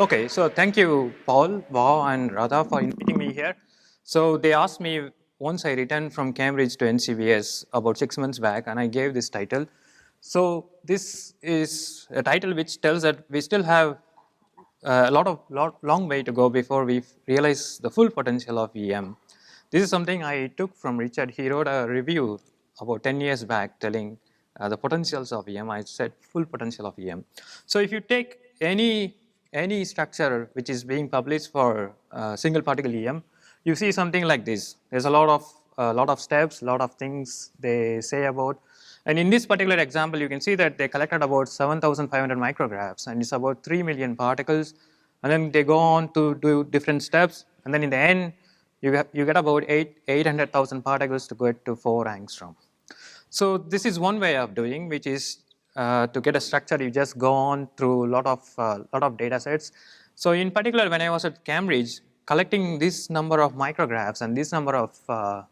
Okay, so thank you, Paul, Wow, and Radha for inviting me here. So they asked me once I returned from Cambridge to NCBS about 6 months back, and I gave this title. So this is a title which tells that we still have a long way to go before we realize the full potential of EM. This is something I took from Richard. He wrote a review about 10 years back telling the potentials of EM. I said full potential of EM. So if you take any structure which is being published for single particle EM, you see something like this. There's a lot of steps, a lot of things they say about. And in this particular example, you can see that they collected about 7,500 micrographs, and it's about 3 million particles. And then they go on to do different steps, and then in the end, you get about 800,000 particles to get to 4 angstrom. So this is one way of doing, which is to get a structure. You just go on through a lot of data sets. So in particular, when I was at Cambridge, collecting this number of micrographs and this number of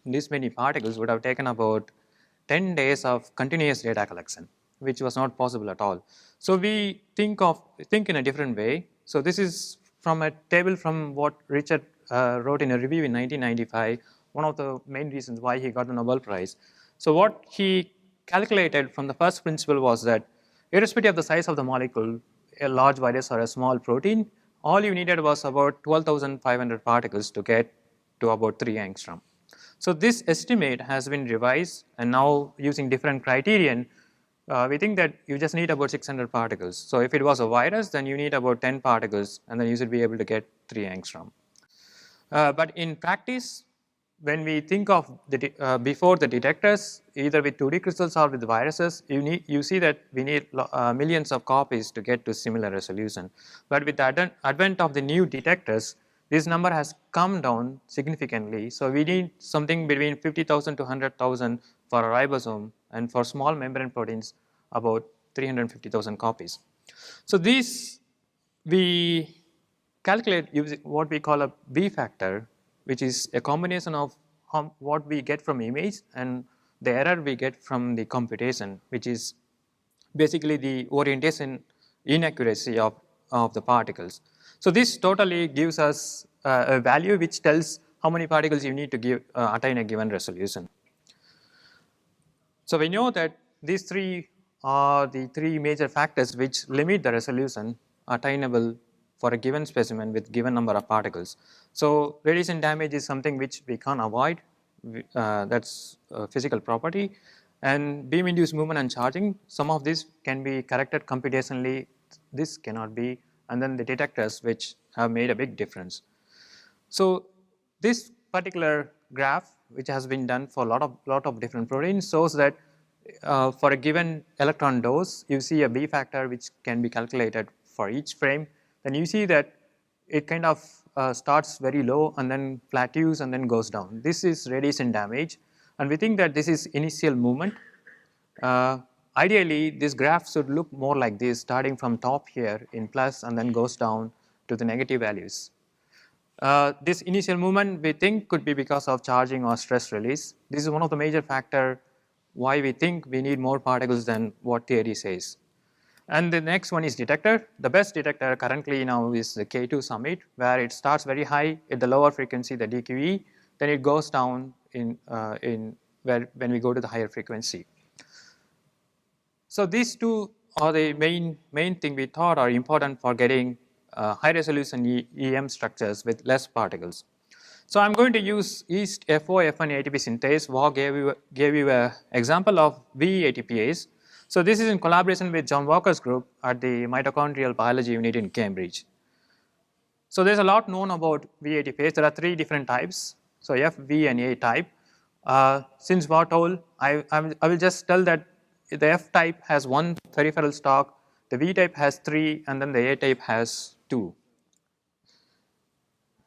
this many particles would have taken about 10 days of continuous data collection, which was not possible at all. So we think in a different way. So this is from a table from what Richard wrote in a review in 1995, one of the main reasons why he got the Nobel Prize. So what he calculated from the first principle was that irrespective of the size of the molecule, a large virus or a small protein, all you needed was about 12,500 particles to get to about 3 angstrom. So this estimate has been revised, and now using different criterion, we think that you just need about 600 particles. So if it was a virus, then you need about 10 particles, and then you should be able to get 3 angstrom. But in practice, when we think of before the detectors, either with 2D crystals or with viruses, you see that we need millions of copies to get to similar resolution. But with the advent of the new detectors, this number has come down significantly. So we need something between 50,000 to 100,000 for a ribosome, and for small membrane proteins, about 350,000 copies. So these we calculate using what we call a B factor, which is a combination of what we get from image and the error we get from the computation, which is basically the orientation inaccuracy of the particles. So this totally gives us a value which tells how many particles you need to attain a given resolution. So we know that these three are the three major factors which limit the resolution attainable for a given specimen with given number of particles. So radiation damage is something which we can't avoid. That's a physical property. And beam induced movement and charging, some of this can be corrected computationally, this cannot be. And then the detectors, which have made a big difference. So this particular graph, which has been done for a lot of different proteins, shows that for a given electron dose, you see a B factor which can be calculated for each frame. Then you see that it kind of starts very low and then plateaus and then goes down. This is radiation damage, and we think that this is initial movement. Ideally, this graph should look more like this, starting from top here in plus and then goes down to the negative values. This initial movement we think could be because of charging or stress release. This is one of the major factors why we think we need more particles than what theory says. And the next one is detector. The best detector currently now is the K2 summit, where it starts very high at the lower frequency, the DQE, then it goes down when we go to the higher frequency. So these two are the main thing we thought are important for getting high resolution EM structures with less particles. So I'm going to use East FO F1 ATP synthase. Wow gave you an example of VATPase. So this is in collaboration with John Walker's group at the mitochondrial biology unit in Cambridge. So there's a lot known about VATPase. There are 3 different types. So F, V, and A type. Since Wow told, I will just tell that the F type has 1 peripheral stalk, the V type has 3, and then the A type has 2.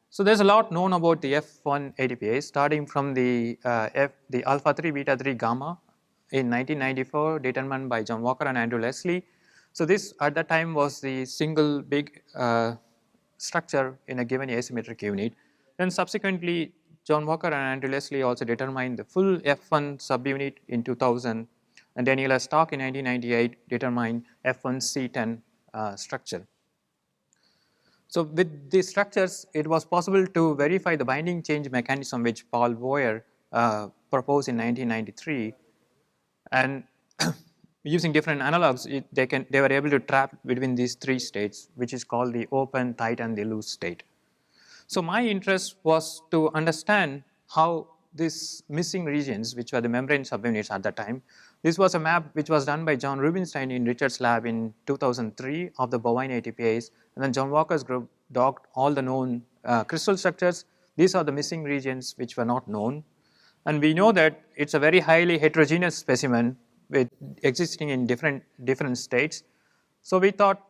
So there's a lot known about the F1 ATPase, starting from the alpha 3 beta 3 gamma in 1994, determined by John Walker and Andrew Leslie. So this at that time was the single big structure in a given asymmetric unit. Then subsequently, John Walker and Andrew Leslie also determined the full F1 subunit in 2000, and Daniela Stark in 1998 determined F1 C10 structure. So with these structures, it was possible to verify the binding change mechanism which Paul Boyer proposed in 1993, and using different analogs, they were able to trap between these three states, which is called the open, tight, and the loose state. So my interest was to understand how these missing regions, which were the membrane subunits at that time, this was a map which was done by John Rubinstein in Richard's lab in 2003 of the bovine ATPase, and then John Walker's group docked all the known crystal structures. These are the missing regions which were not known. And we know that it's a very highly heterogeneous specimen with existing in different states. So we thought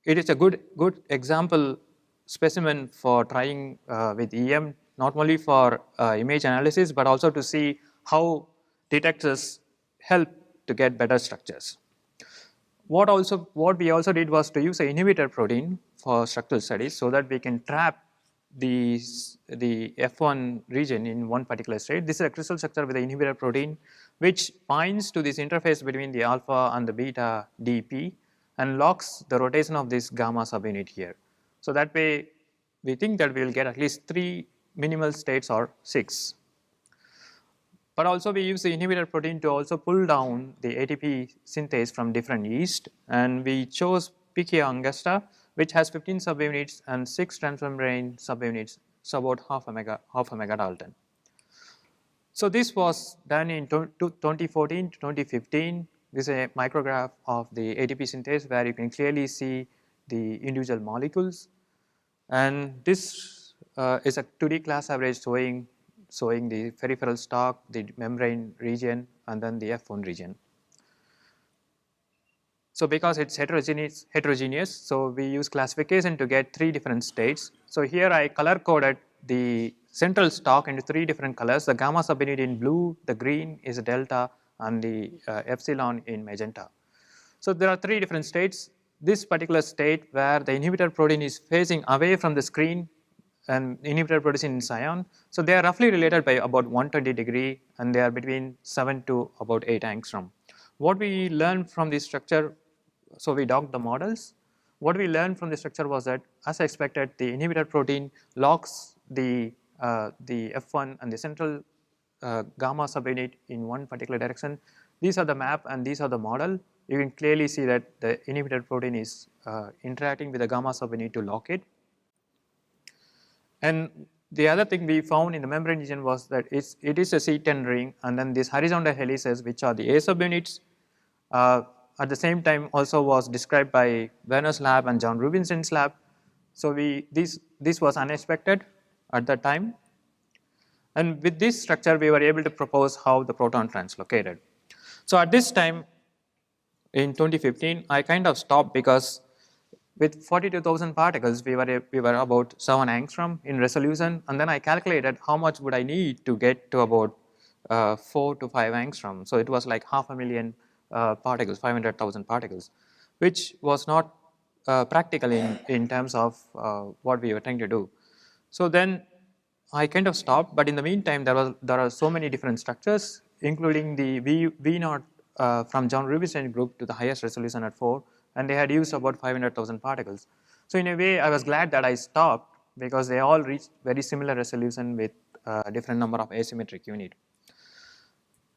it is a good example specimen for trying with EM, not only for image analysis, but also to see how detectors help to get better structures. What we also did was to use an inhibitor protein for structural studies so that we can trap the F1 region in one particular state. This is a crystal structure with an inhibitor protein which binds to this interface between the alpha and the beta DP and locks the rotation of this gamma subunit here. So that way we think that we will get at least 3 minimal states or 6. But also we use the inhibitor protein to also pull down the ATP synthase from different yeast, and we chose Pichia angusta, which has 15 subunits and 6 transmembrane subunits, so about half a megadalton. So this was done in 2014 to 2015. This is a micrograph of the ATP synthase where you can clearly see the individual molecules, and this is a 2D class average showing the peripheral stalk, the membrane region, and then the F1 region. So because it's heterogeneous, so we use classification to get 3 different states. So here I color coded the central stalk into 3 different colors. The gamma subunit in blue, the green is delta, and the epsilon in magenta. So there are 3 different states. This particular state where the inhibitor protein is facing away from the screen and inhibitor protein in cyan. So they are roughly related by about 120 degree, and they are between 7 to about 8 angstrom. What we learned from this structure, so we docked the models. What we learned from the structure was that, as expected, the inhibitor protein locks the F1 and the central gamma subunit in one particular direction. These are the map and these are the model. You can clearly see that the inhibitor protein is interacting with the gamma subunit to lock it. And the other thing we found in the membrane region was that it is a C10 ring, and then these horizontal helices, which are the A subunits, at the same time also was described by Werner's lab and John Rubinstein's lab. So this was unexpected at that time. And with this structure, we were able to propose how the proton translocated. So at this time, in 2015, I kind of stopped because with 42,000 particles, we were about 7 angstrom in resolution, and then I calculated how much would I need to get to about 4 to 5 angstrom. So it was like 500,000 particles, 500,000 particles, which was not practical in terms of what we were trying to do. So then I kind of stopped, but in the meantime, there are so many different structures, including the V0 from John Rubinstein group to the highest resolution at 4, and they had used about 500,000 particles. So in a way, I was glad that I stopped because they all reached very similar resolution with a different number of asymmetric unit.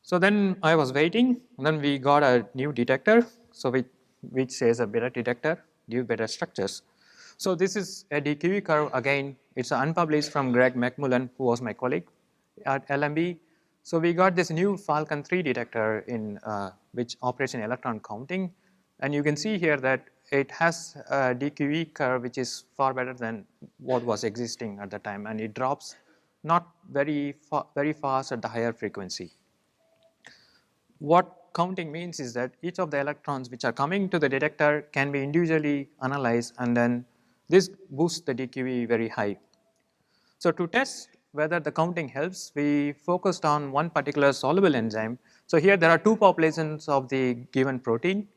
So then I was waiting, and then we got a new detector, so which says a better detector, give better structures. So this is a DQE curve again. It's unpublished from Greg McMullen, who was my colleague at LMB. So we got this new Falcon 3 detector in which operates in electron counting, and you can see here that it has a DQE curve which is far better than what was existing at the time, and it drops not very fast at the higher frequency. What counting means is that each of the electrons which are coming to the detector can be individually analyzed, and then this boosts the DQE very high. So to test whether the counting helps, we focused on one particular soluble enzyme. So here there are 2 populations of the given protein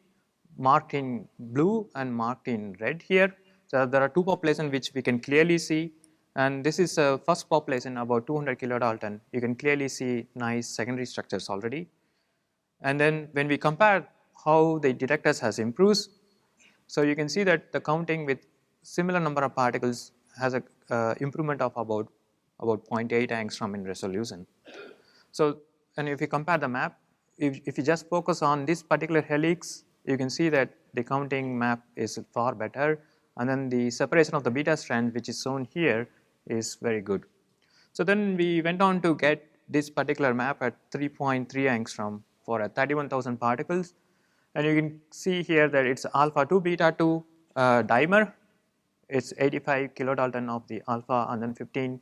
marked in blue and marked in red here. So there are 2 populations which we can clearly see, and this is a first population about 200 kilodalton. You can clearly see nice secondary structures already. And then when we compare how the detectors has improved, so you can see that the counting with similar number of particles has a improvement of about 0.8 angstrom in resolution. So, and if you compare the map, if you just focus on this particular helix, you can see that the counting map is far better, and then the separation of the beta strand, which is shown here, is very good. So then we went on to get this particular map at 3.3 angstrom for 31,000 particles, and you can see here that it's alpha 2 beta 2 dimer. It's 85 kilodalton of the alpha and then 15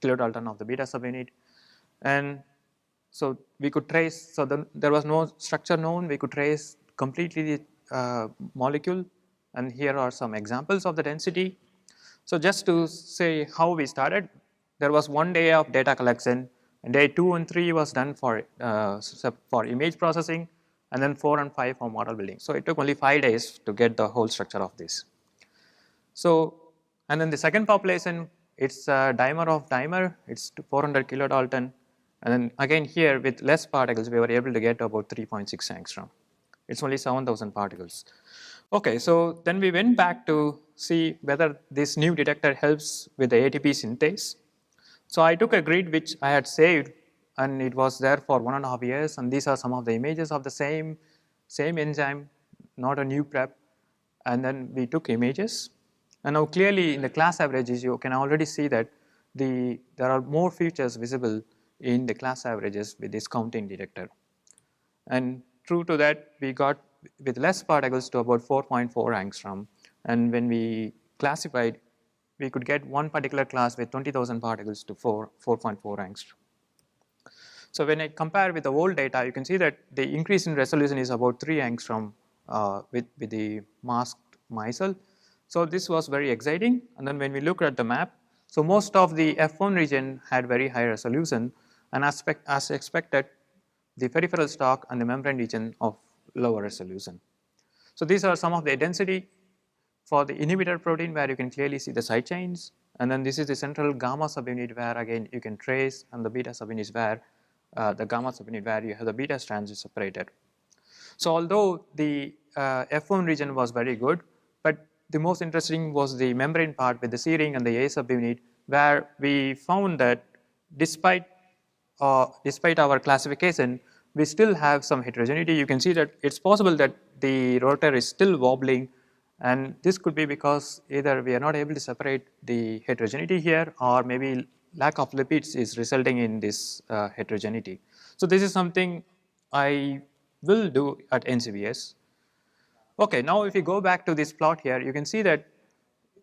kilodalton of the beta subunit, and so we could trace. So then there was no structure known. We could trace completely the molecule, and here are some examples of the density. So just to say how we started, there was 1 day of data collection, and day 2 and 3 was done for image processing, and then 4 and 5 for model building. So it took only 5 days to get the whole structure of this. So, and then the second population, it's a dimer of dimer, it's 400 kilodalton, and then again here with less particles, we were able to get about 3.6 angstrom. It's only 7,000 particles. Okay, so then we went back to see whether this new detector helps with the ATP synthase. So I took a grid which I had saved, and it was there for 1.5 years, and these are some of the images of the same enzyme, not a new prep, and then we took images. And now clearly in the class averages, you can already see that there are more features visible in the class averages with this counting detector. And true to that, we got with less particles to about 4.4 angstrom, and when we classified, we could get one particular class with 20,000 particles to 4.4 angstrom. So when I compare with the old data, you can see that the increase in resolution is about 3 angstrom with the masked micelle. So this was very exciting. And then when we look at the map, so most of the F1 region had very high resolution, and as expected, the peripheral stalk and the membrane region of lower resolution. So these are some of the density for the inhibitor protein, where you can clearly see the side chains, and then this is the central gamma subunit where again you can trace, and the beta subunit where the gamma subunit where you have the beta strands is separated. So although the F1 region was very good, but the most interesting was the membrane part with the C ring and the A subunit, where we found that despite our classification, we still have some heterogeneity. You can see that it's possible that the rotor is still wobbling, and this could be because either we are not able to separate the heterogeneity here, or maybe lack of lipids is resulting in this heterogeneity. So this is something I will do at NCBS. Okay, now if you go back to this plot here, you can see that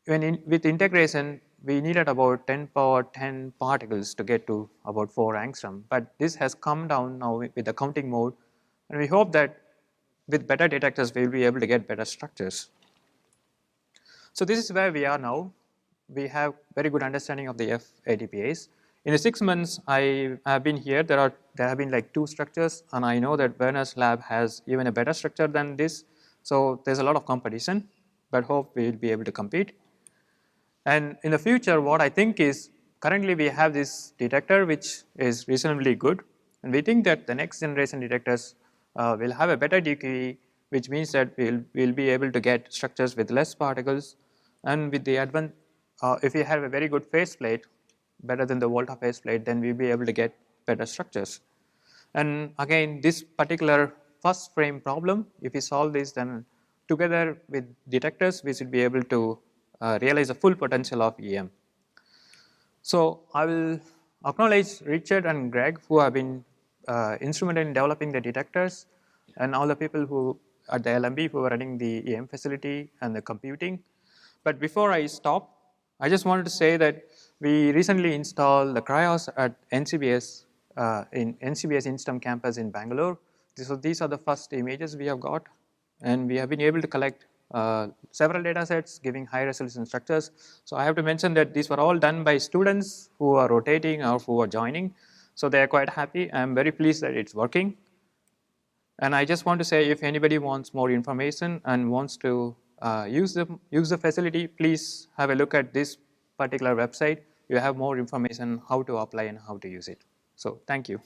with integration, we needed about 10 power 10 particles to get to about 4 angstrom, but this has come down now with the counting mode, and we hope that with better detectors, we will be able to get better structures. So this is where we are now. We have very good understanding of the F ATPase. In the 6 months I have been here, there have been like 2 structures, and I know that Werner's lab has even a better structure than this. So there's a lot of competition, but hope we will be able to compete. And in the future, what I think is, currently we have this detector which is reasonably good, and we think that the next generation detectors will have a better DQE, which means that we'll be able to get structures with less particles, and with the advent, if we have a very good faceplate, better than the Volta faceplate, then we'll be able to get better structures. And again, this particular first frame problem, if we solve this, then together with detectors, we should be able to realize the full potential of EM. So I will acknowledge Richard and Greg, who have been instrumental in developing the detectors, and all the people who at the LMB who are running the EM facility and the computing. But before I stop, I just wanted to say that we recently installed the cryos at NCBS in NCBS Instem campus in Bangalore. So these are the first images we have got, and we have been able to collect several data sets giving high resolution structures. So I have to mention that these were all done by students who are rotating or who are joining. So they are quite happy. I am very pleased that it's working. And I just want to say, if anybody wants more information and wants to use the facility, please have a look at this particular website. You have more information how to apply and how to use it. So thank you.